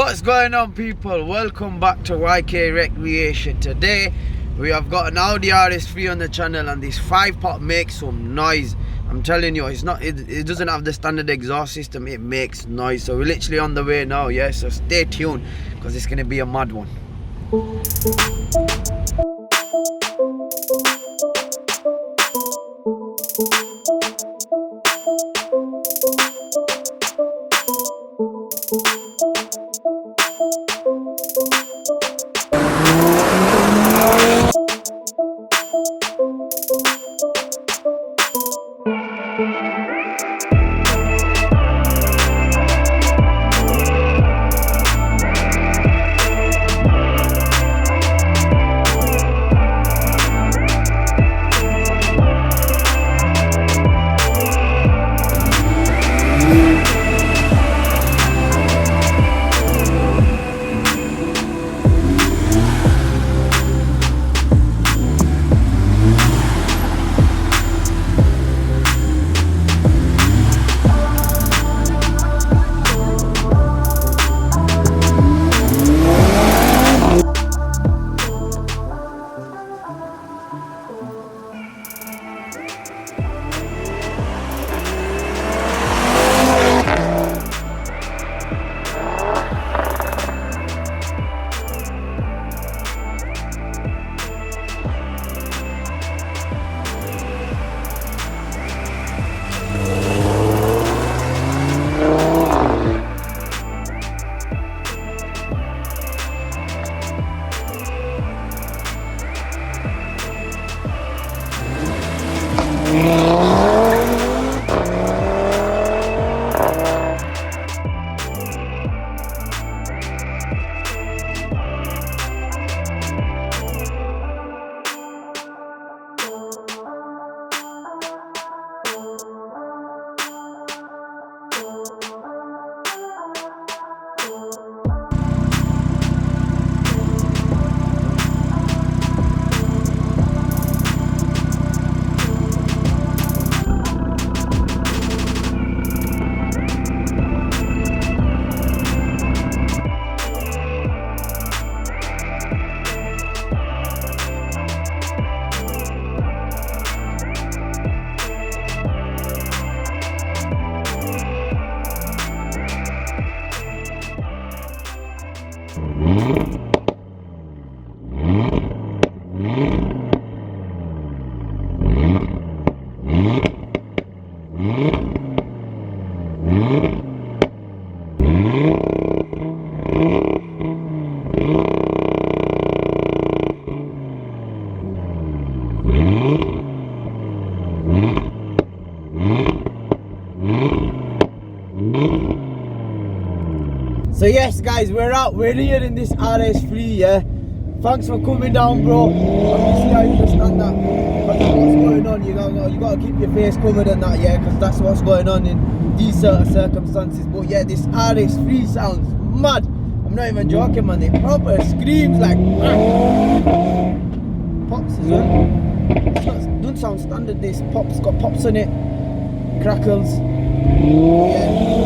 What's going on, people? Welcome back to YK Recreation. Today we have got an Audi RS3 on the channel, and this 5-pot makes some noise. I'm telling you, it doesn't have the standard exhaust system. It makes noise. So we're literally on the way now, yeah, so stay tuned because it's gonna be a mad one. So yes guys, we're here in this RS3, yeah. Thanks for coming down, bro. Obviously I understand that, because what's going on, you gotta keep your face covered and that, yeah, because that's what's going on in these sort of circumstances. But yeah, this RS3 sounds mad. I'm not even joking, man. It proper screams like pops as well. Doesn't sound standard, this pops, got pops on it, crackles, yeah.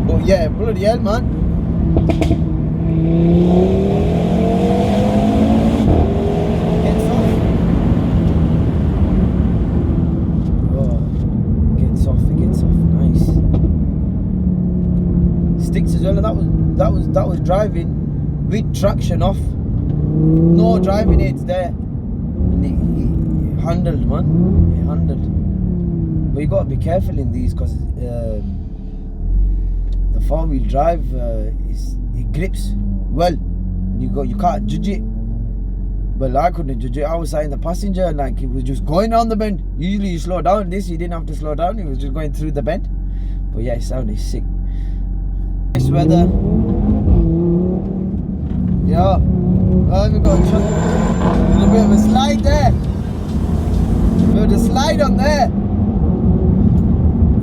But yeah, bloody hell, man. It gets off, nice. Sticks as well, and that was driving with traction off. No driving aids there. And he handled, man. He handled. But you gotta be careful in these, because the 4-wheel drive it grips well. And you can't judge it. Well, I couldn't judge it. I was sat in the passenger and like it was just going on the bend. Usually you slow down. This you didn't have to slow down. It was just going through the bend. But yeah, it sounded sick. Nice weather. Yeah. Oh, we got a little bit of a slide there. Yo, the slide on there.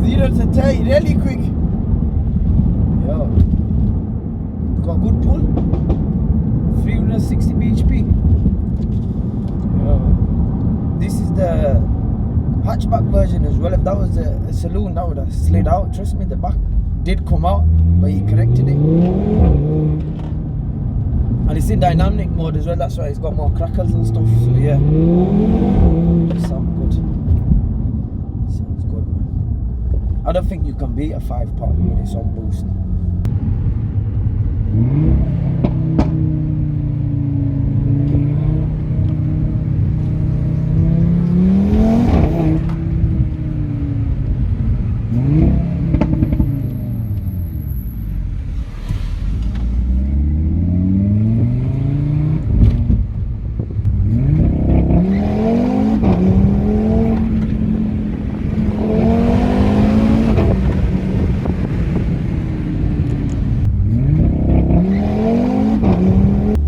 0 to 10, really quick. Yo, got a good pull. 360 bhp. Yo, this is the hatchback version as well. If that was a saloon, that would have slid out. Trust me, the back did come out, but he corrected it. And it's in dynamic mode as well. That's why it's got more crackles and stuff. So yeah, sounds good. Sounds good, man. I don't think you can beat a 5-pot when it's on boost.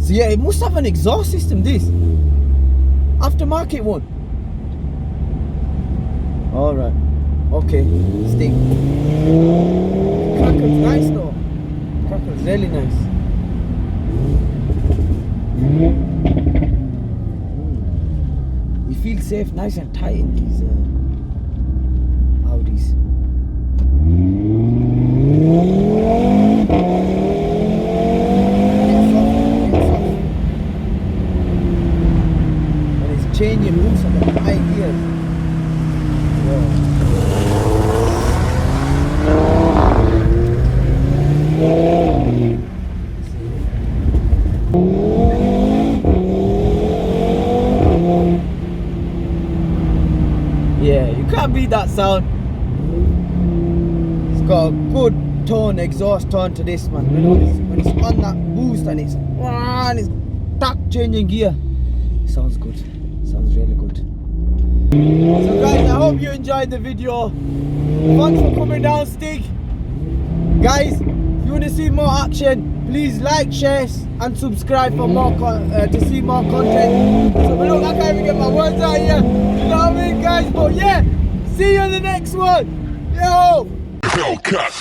So yeah, it must have an exhaust system, this aftermarket one. Alright, okay, stick. Crackle's nice though. Crackle's really nice. You feel safe, nice and tight in these Audis. Change your moves on the high gears. Yeah, you can't beat that sound. It's got a good tone, exhaust tone to this, man. When it's on that boost and it's back changing gear, it sounds good. Sounds really good. So guys, I hope you enjoyed the video. Thanks for coming down, Stick. Guys, if you want to see more action, please like, share and subscribe for more to see more content. So look, I can't even get my words out here. You know what I mean, guys? But yeah, see you in the next one. Yo! Hellcat.